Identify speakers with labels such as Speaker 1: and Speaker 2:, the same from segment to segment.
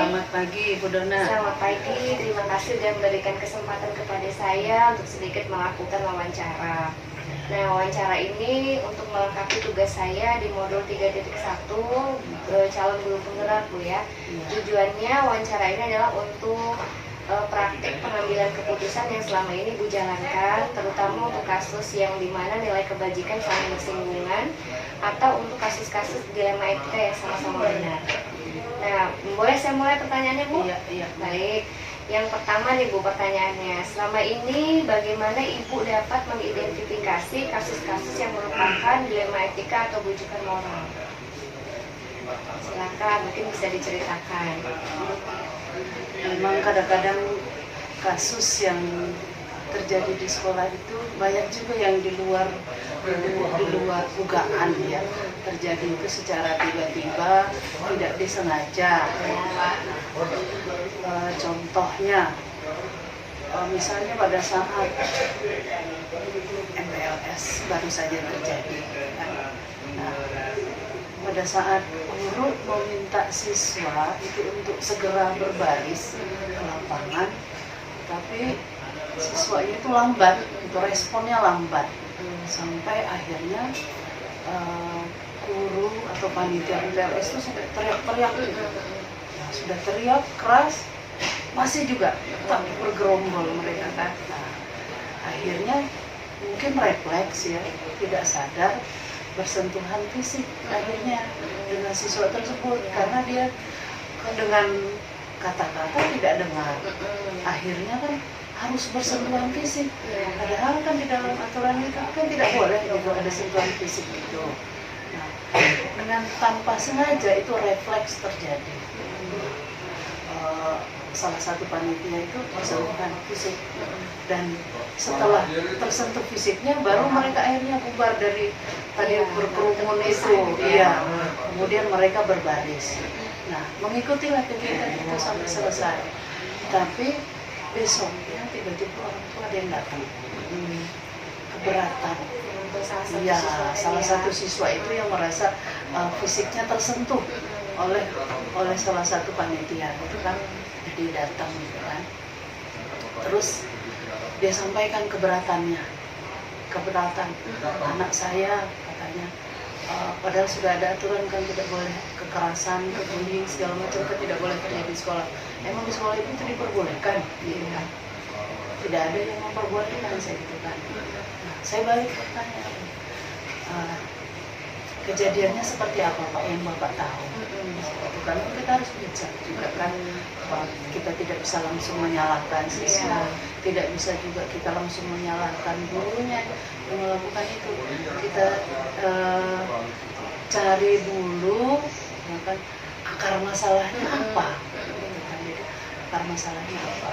Speaker 1: Selamat pagi, Ibu Dona.
Speaker 2: Selamat pagi, terima kasih sudah memberikan kesempatan kepada saya untuk sedikit melakukan wawancara. Nah, wawancara ini untuk melengkapi tugas saya di modul 3.1 calon guru penggerak, Bu ya. Tujuannya wawancara ini adalah untuk praktik pengambilan keputusan yang selama ini Bu jalankan, terutama untuk kasus yang dimana nilai kebajikan saling bersinggungan atau untuk kasus-kasus dilema etika yang sama-sama benar. Nah, boleh saya mulai pertanyaannya, Bu?
Speaker 1: Iya.
Speaker 2: Baik. Yang pertama nih, Bu, pertanyaannya. Selama ini bagaimana Ibu dapat mengidentifikasi kasus-kasus yang merupakan dilema etika atau bujukan moral? Silakan, mungkin bisa diceritakan.
Speaker 1: Memang kadang-kadang kasus yang terjadi di sekolah itu banyak juga yang di luar dugaan ya, terjadi itu secara tiba-tiba, tidak disengaja. Contohnya misalnya pada saat MPLS baru saja terjadi kan? Nah, pada saat guru meminta siswa itu untuk segera berbaris ke lapangan, tapi siswanya itu lambat, itu responnya lambat, sampai akhirnya guru atau panitia MPLS itu sampai teriak-teriak gitu. Nah, sudah teriak keras, masih juga tetap bergerombol mereka kan. Nah, akhirnya mungkin refleks ya, tidak sadar bersentuhan fisik akhirnya dengan siswa tersebut, karena dia dengan kata-kata tidak dengar, akhirnya kan harus bersentuhan fisik. Padahal kan di dalam aturan itu kan tidak boleh gitu ada sentuhan fisik itu. Nah, dengan tanpa sengaja itu refleks terjadi. Salah satu panitia itu bersentuhan fisik, dan setelah tersentuh fisiknya baru mereka akhirnya bubar dari tadi berkerumun itu. Iya, kemudian mereka berbaris. Nah, mengikutilah kegiatan itu sampai selesai. Tapi besoknya tiba-tiba orang tua ada yang datang, keberatan. Iya, salah satu siswa itu yang merasa fisiknya tersentuh oleh salah satu panitia itu kan, jadi datang gitu kan. Terus dia sampaikan keberatan anak saya katanya, padahal sudah ada aturan kan, tidak boleh kekerasan, bullying segala macam kan tidak boleh terjadi di sekolah. Emang di sekolah itu diperbolehkan, gitu kan? Tidak ada yang memperbolehkan, saya gitu kan. Nah, saya balik bertanya, kejadiannya seperti apa Pak yang Bapak tahu? Karena kita harus bijak juga kan, kita tidak bisa langsung menyalahkan siswa, tidak bisa juga kita langsung menyalahkan gurunya yang melakukan itu. Kita cari dulu ya kan, akar masalahnya apa, akar masalahnya apa.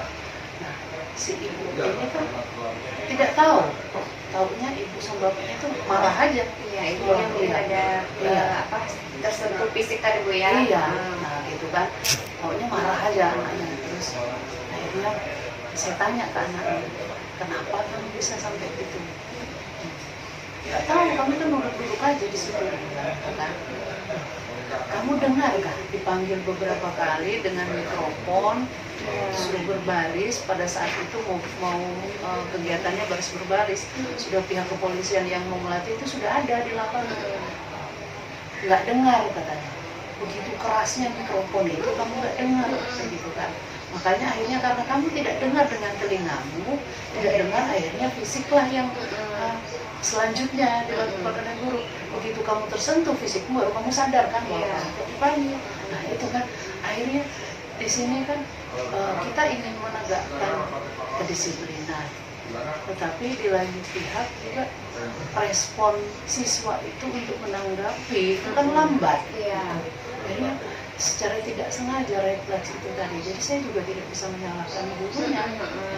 Speaker 1: Nah, si ibu ini kan tidak tahu, taunya ibu sama bapaknya itu marah aja.
Speaker 2: Iya, itu yang ada tersentuh fisik tadi, Bu ya.
Speaker 1: Iya, nah gitu kan, taunya marah aja anaknya. Terus akhirnya saya tanya ke anaknya, kenapa kamu bisa sampai gitu? Nggak tahu, kamu tuh duduk aja di situ kan. Kamu dengar kan dipanggil beberapa kali dengan mikrofon, suruh berbaris. Pada saat itu mau kegiatannya baris berbaris, sudah pihak kepolisian yang mau melatih itu sudah ada di lapangan. Nggak dengar katanya, begitu kerasnya mikrofon itu kamu nggak dengar, gitu kan. Makanya akhirnya karena kamu tidak dengar dengan telingamu, tidak dengar, akhirnya fisiklah yang selanjutnya dilakukan oleh guru. Begitu kamu tersentuh fisikmu, baru kamu sadar kan bahwa kamu dipanggil. Nah itu kan akhirnya di sini kan kita ingin menegakkan kedisiplinan, tetapi di lain pihak juga respon siswa itu untuk menanggapi itu kan lambat. Akhirnya secara tidak sengaja refleks itu tadi. Jadi saya juga tidak bisa menyalahkan gurunya.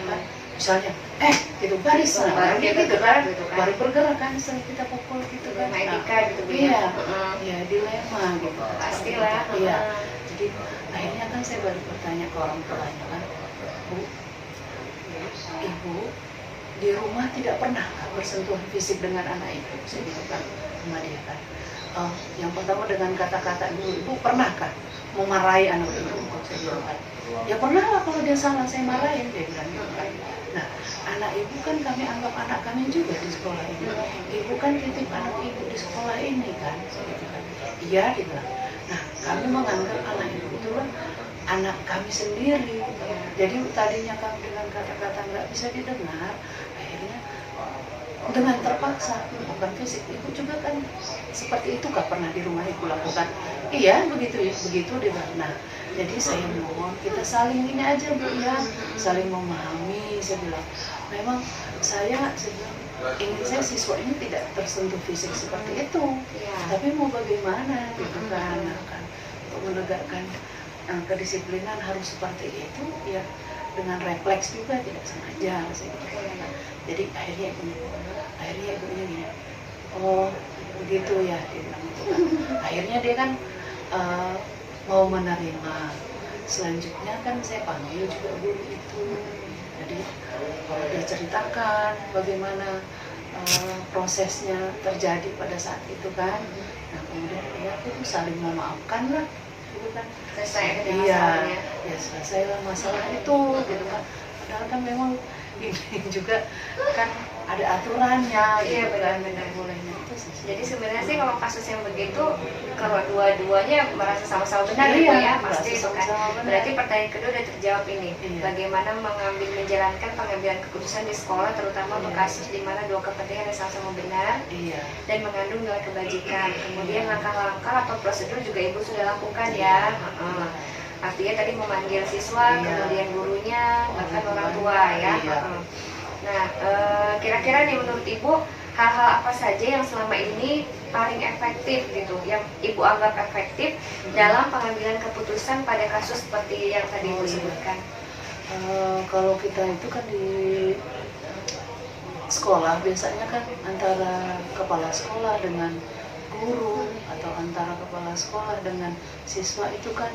Speaker 1: Kan? Misalnya, itu baris, baru gitu kan, baru bergerak kan, setelah kita pukul gitu kan.
Speaker 2: Etika gitu,
Speaker 1: iya, dilema gitu.
Speaker 2: Pastilah.
Speaker 1: Iya. Jadi akhirnya kan saya baru bertanya ke orang tuanya kan, Bu, Ibu di rumah tidak pernah bersentuhan fisik dengan anak ibu, saya gitu kan sama dia kan. Yang pertama dengan kata-kata Ibu pernahkah memarahi anak ibu untuk saya bilang kan. Ya pernah lah kalau dia salah saya marahin, dia bilang gitu kan. Nah, anak ibu kan kami anggap anak kami juga di sekolah ini. Ibu kan titip anak ibu di sekolah ini kan, gitu kan. Iya, dia bilang. Nah, kami menganggap anak ibu itu kan anak kami sendiri. Jadi tadinya kami dengan kata-kata nggak bisa didengar, akhirnya dengan terpaksa, bukan fisik. Ibu juga kan seperti itu, gak pernah di rumah ibu lakukan. Iya, begitu ya, begitu dia bilang. Nah, jadi saya mohon kita saling ini aja Bu ya, saling memahami. Saya bilang, memang saya bilang, ingin saya siswa ini tidak tersentuh fisik seperti itu, tapi mau bagaimana gitu kan, untuk menegakkan kedisiplinan harus seperti itu ya, dengan refleks juga tidak sengaja saya gitu. Jadi akhirnya ibunya gini, oh begitu ya, dia bilang gitu kan. Akhirnya dia kan mau menerima. Selanjutnya kan saya panggil juga guru itu, jadi dia ceritakan bagaimana prosesnya terjadi pada saat itu kan. Nah kemudian ya itu saling memaafkan lah gitu kan.
Speaker 2: Selesai
Speaker 1: Iya,
Speaker 2: masalahnya.
Speaker 1: ya selesailah masalah itu gitu kan. Padahal kan memang ini juga kan ada aturannya
Speaker 2: Iya,
Speaker 1: gitu kan,
Speaker 2: benar-benar.
Speaker 1: tidak bolehnya itu sih.
Speaker 2: Jadi sebenarnya sih kalau kasus yang begitu, kalau dua-duanya merasa sama-sama benar
Speaker 1: Iya,
Speaker 2: gitu ya,
Speaker 1: merasa
Speaker 2: pasti itu kan.
Speaker 1: sama-sama benar.
Speaker 2: Berarti pertanyaan kedua udah terjawab ini.
Speaker 1: Iya.
Speaker 2: Bagaimana menjalankan pengambilan keputusan di sekolah, terutama
Speaker 1: Iya.
Speaker 2: berkasus di mana dua kepentingan yang sama-sama benar
Speaker 1: Iya.
Speaker 2: dan mengandung nilai kebajikan. Kemudian langkah-langkah atau prosedur juga ibu sudah lakukan ya. Heeh. Artinya tadi memanggil siswa,
Speaker 1: Iya.
Speaker 2: kemudian gurunya, bahkan orang tua ya.
Speaker 1: Iya.
Speaker 2: Heeh. Nah, kira-kira nih menurut ibu hal-hal apa saja yang selama ini paling efektif gitu, yang ibu anggap efektif dalam pengambilan keputusan pada kasus seperti yang tadi ibu sebutkan?
Speaker 1: Kalau kita itu kan di sekolah biasanya kan antara kepala sekolah dengan guru atau antara kepala sekolah dengan siswa itu kan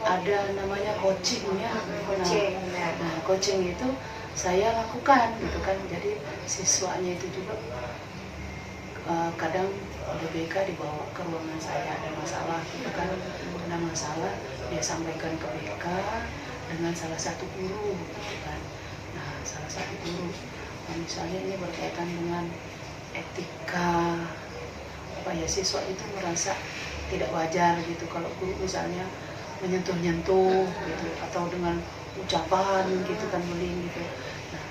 Speaker 1: ada namanya coaching ya.
Speaker 2: Coaching,
Speaker 1: Nah, coaching itu saya lakukan gitu kan. Jadi siswanya itu juga kadang oleh BK dibawa ke ruangan saya, ada masalah gitu kan, ada masalah dia sampaikan ke BK dengan salah satu guru gitu kan. Nah salah satu guru misalnya ini berkaitan dengan etika apa ya, siswa itu merasa tidak wajar gitu kalau guru misalnya menyentuh-nyentuh gitu atau dengan ucapan gitu kan, bullying gitu. Nah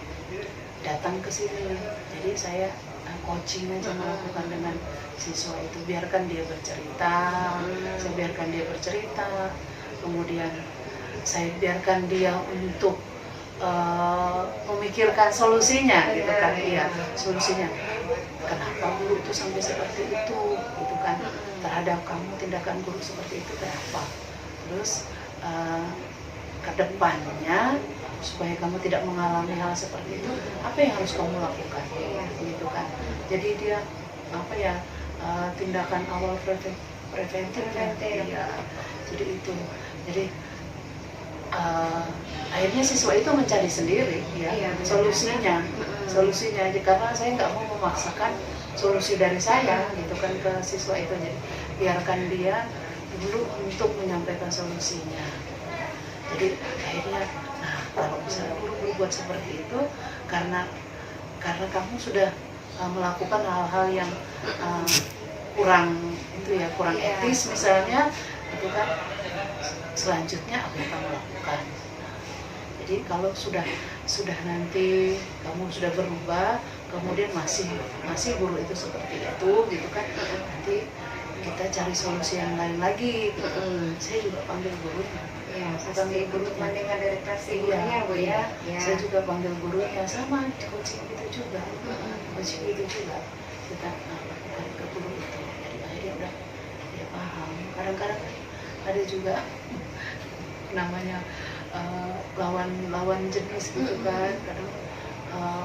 Speaker 1: datang ke sini, jadi saya coaching aja melakukan dengan siswa itu, biarkan dia bercerita, saya biarkan dia bercerita, kemudian saya biarkan dia untuk memikirkan solusinya gitu kan. Iya, solusinya kenapa guru itu sampai seperti itu gitu kan, terhadap kamu tindakan guru seperti itu kenapa, terus ke depannya supaya kamu tidak mengalami hal seperti itu, apa yang harus kamu lakukan, gitu kan. Jadi dia apa ya, tindakan awal preventif. Ya. Jadi itu, jadi akhirnya siswa itu mencari sendiri ya, solusinya aja, karena saya nggak mau memaksakan solusi dari saya gitu kan ke siswa itu. Jadi biarkan dia dulu untuk menyampaikan solusinya. Jadi akhirnya, nah kalau misalnya guru buat seperti itu, karena kamu sudah melakukan hal-hal yang kurang itu ya, kurang etis misalnya, itu kan selanjutnya apa yang kamu lakukan. Jadi kalau sudah nanti kamu sudah berubah, kemudian masih guru itu seperti itu gitu kan, nanti kita cari solusi yang lain lagi gitu. Saya juga panggil gurunya.
Speaker 2: Ya, pasti ibu mendengar dari versi gurunya Bu ya.
Speaker 1: Saya juga panggil gurunya, sama coaching gitu juga. Coaching gitu juga kita lakukan ke guru itu. Jadi akhirnya udah dia paham. Kadang-kadang ada juga namanya lawan jenis gitu kan. Kadang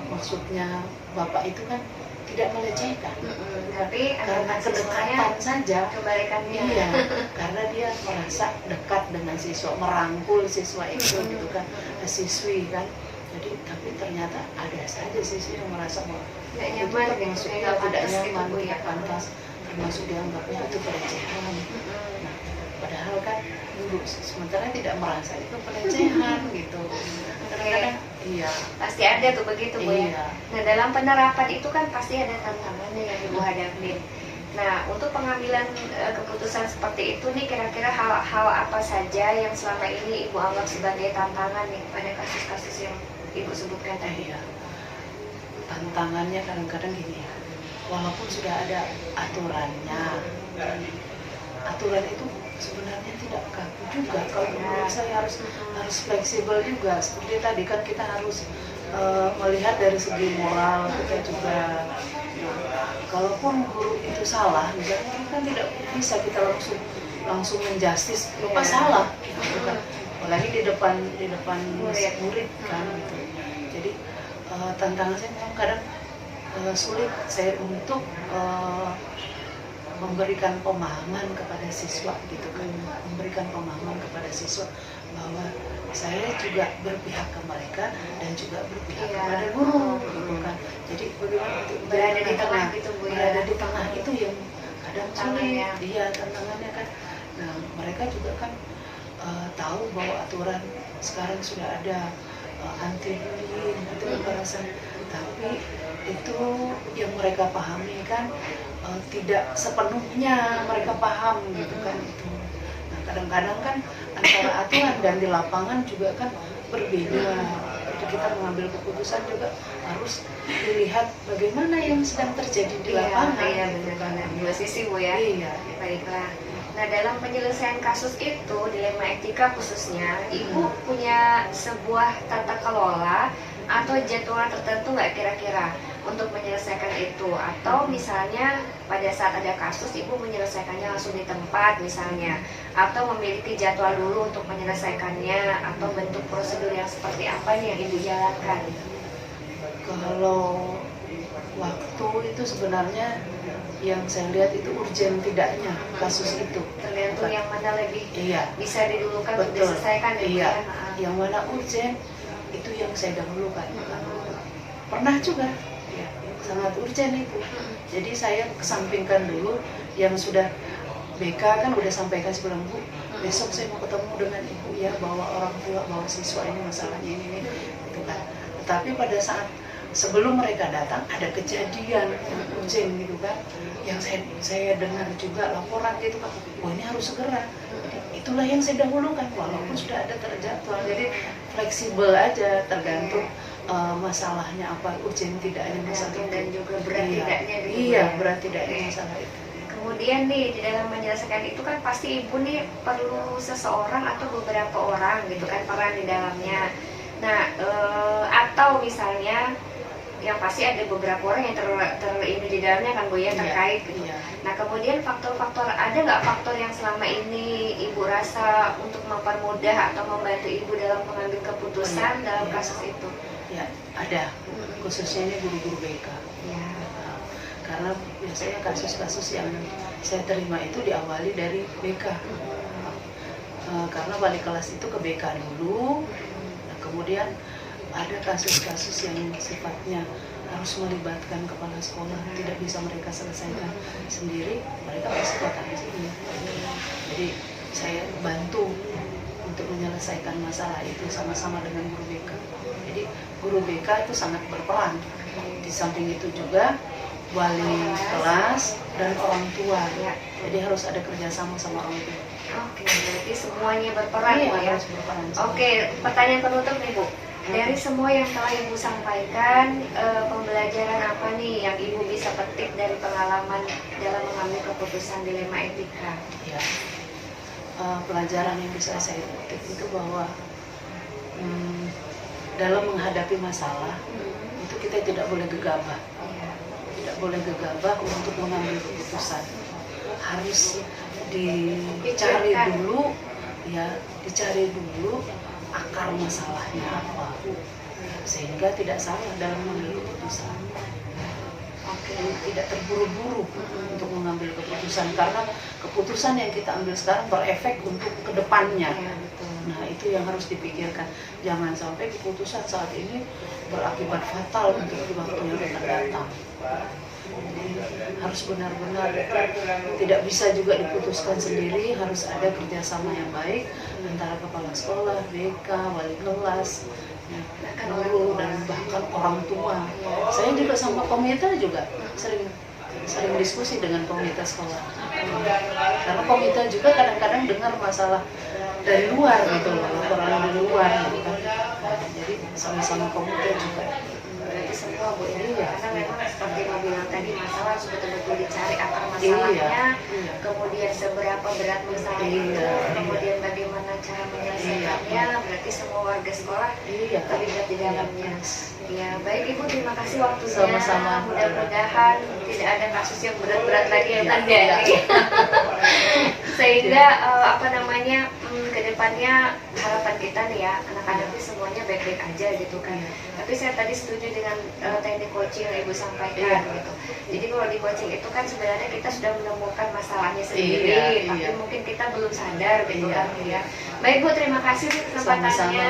Speaker 1: maksudnya bapak itu kan tidak melecehkan,
Speaker 2: tapi
Speaker 1: karena kedekatan saja.
Speaker 2: Kebalikannya.
Speaker 1: Iya, karena dia merasa dekat dengan siswa, merangkul siswa itu gitu kan, siswi kan. Jadi tapi ternyata ada saja siswi yang merasa bahwa
Speaker 2: Tidak
Speaker 1: itu
Speaker 2: nyaman,
Speaker 1: termasuk
Speaker 2: gitu,
Speaker 1: tidak
Speaker 2: pantas gitu,
Speaker 1: nyaman,
Speaker 2: Bu, ya.
Speaker 1: tidak pantas, termasuk dianggapnya itu pelecehan. Nah, padahal kan guru, sementara tidak merasa itu pelecehan gitu. Kadang-kadang iya.
Speaker 2: Pasti ada tuh begitu Bu ya.
Speaker 1: Iya.
Speaker 2: Nah dalam penerapan itu kan pasti ada tantangannya yang Ibu hadapin. Nah untuk pengambilan keputusan seperti itu nih kira-kira hal-hal apa saja yang selama ini Ibu anggap sebagai tantangan nih pada kasus-kasus yang Ibu sebutkan tadi?
Speaker 1: Iya. Tantangannya kadang-kadang gini ya, walaupun sudah ada aturannya, aturan itu sebenarnya tidak kaku juga. Kalau menurut saya harus fleksibel juga. Seperti tadi kan kita harus melihat dari segi moral kita juga. Nah, kalaupun guru itu salah, misalnya kan tidak bisa kita langsung menjustis, lupa salah, gitu kan. Apalagi di depan murid kan gitu. Jadi tantangan saya memang kadang sulit saya untuk memberikan pemahaman kepada siswa gitu kan, memberikan pemahaman kepada siswa bahwa saya juga berpihak ke mereka dan juga berpihak kepada guru gitu kan. Jadi bagaimana untuk
Speaker 2: berada di tengah gitu Bu ya.
Speaker 1: Berada di tengah itu yang kadang sulit, dia tantangannya kan. Nah mereka juga kan tahu bahwa aturan sekarang sudah ada anti bullying itu kekerasan, tapi itu yang mereka pahami kan tidak sepenuhnya mereka paham gitu kan itu. Nah kadang-kadang kan antara aturan dan di lapangan juga kan berbeda. Jadi kita mengambil keputusan juga harus dilihat bagaimana yang sedang terjadi di lapangan.
Speaker 2: Iya benar-benar dua sisi Bu ya.
Speaker 1: Iya.
Speaker 2: Baiklah. Nah dalam penyelesaian kasus itu, dilema etika khususnya, Ibu punya sebuah tata kelola atau jadwal tertentu nggak kira-kira untuk menyelesaikan itu? Atau misalnya pada saat ada kasus Ibu menyelesaikannya langsung di tempat misalnya, atau memiliki jadwal dulu untuk menyelesaikannya, atau bentuk prosedur yang seperti apa nih yang Ibu jalankan?
Speaker 1: Kalau waktu itu sebenarnya yang saya lihat itu urgen tidaknya kasus itu.
Speaker 2: Tergantung yang mana lebih bisa didulukan untuk diselesaikan ya.
Speaker 1: Iya. Yang mana urgen itu yang saya dahulukan. Pernah juga ya, sangat urgen itu. Jadi saya kesampingkan dulu yang sudah BK kan udah sampaikan sebelum Bu, besok saya mau ketemu dengan Ibu ya, bawa orang tua, bawa siswa ini masalahnya ini gitu kan. Tetapi pada saat sebelum mereka datang ada kejadian urgen gitu kan, yang saya dengar juga laporan gitu kan, wah ini harus segera. Jadi, itulah yang saya dahulukan walaupun sudah ada terjadwal. Jadi fleksibel aja, tergantung masalahnya apa, urgen tidaknya masalah itu
Speaker 2: dan juga berat tidaknya gitu.
Speaker 1: Iya, berat tidaknya masalah itu.
Speaker 2: Kemudian nih di dalam menyelesaikan itu kan pasti Ibu nih perlu seseorang atau beberapa orang gitu kan peran di dalamnya. Nah atau misalnya yang pasti ada beberapa orang yang ini di dalamnya kan Bu ya, terkait gitu. Nah kemudian faktor-faktor, ada nggak faktor yang selama ini Ibu rasa untuk mempermudah atau membantu Ibu dalam mengambil keputusan dalam kasus itu?
Speaker 1: Ya ada, khususnya ini guru-guru BK.
Speaker 2: Ya.
Speaker 1: Karena biasanya kasus-kasus yang saya terima itu diawali dari BK. Karena balik kelas itu ke BK dulu, nah, kemudian ada kasus-kasus yang sifatnya harus melibatkan kepala sekolah, tidak bisa mereka selesaikan sendiri, mereka pasti datang di sini. Jadi saya bantu untuk menyelesaikan masalah itu sama-sama dengan guru BK. Jadi guru BK itu sangat berperan. Di samping itu juga wali kelas dan orang tua ya. Jadi harus ada kerjasama sama orang tua.
Speaker 2: Oke, berarti semuanya berperan
Speaker 1: ya.
Speaker 2: Harus berperan. Oke, pertanyaan penutup nih Bu. Dari semua yang telah Ibu sampaikan, pembelajaran apa nih yang Ibu bisa petik dari pengalaman dalam mengambil keputusan dilema etika?
Speaker 1: Ya, pelajaran yang bisa saya petik itu bahwa dalam menghadapi masalah itu kita tidak boleh gegabah, tidak boleh gegabah untuk mengambil keputusan. Harus dicari dulu, ya, dicari dulu akar masalahnya apa, sehingga tidak salah dalam mengambil keputusan. Oke, tidak terburu-buru untuk mengambil keputusan, karena keputusan yang kita ambil sekarang berefek untuk kedepannya. Nah itu yang harus dipikirkan, jangan sampai keputusan saat ini berakibat fatal untuk di waktu yang akan datang. Jadi harus benar-benar itu tidak bisa juga diputuskan sendiri, harus ada kerjasama yang baik antara kepala sekolah, BK, wali kelas, guru, dan bahkan orang tua. Saya juga sama komite juga sering diskusi dengan komite sekolah. Karena komite juga kadang-kadang dengar masalah dari luar gitu loh, laporan dari luar gitu kan. Jadi sama-sama komite juga.
Speaker 2: Berarti semua Bu ya, karena memang seperti Ibu bilang tadi, masalah harus betul-betul dicari akar masalahnya, kemudian seberapa berat masalah itu, kemudian bagaimana cara menyelesaikannya. Berarti semua warga sekolah terlibat di dalamnya. Ya, baik Ibu, terima kasih waktunya.
Speaker 1: Sama-sama.
Speaker 2: Mudah-mudahan tidak ada kasus yang berat-berat lagi yang terjadi. Sehingga ke depannya harapan kita nih ya, anak-anak ini semuanya baik-baik aja gitu kan. Tapi saya tadi setuju dengan teknik coaching yang Ibu sampaikan gitu. Jadi kalau di coaching itu kan sebenarnya kita sudah menemukan masalahnya sendiri, tapi mungkin kita belum sadar gitu kan ya. Baik Bu, terima kasih kesempatannya.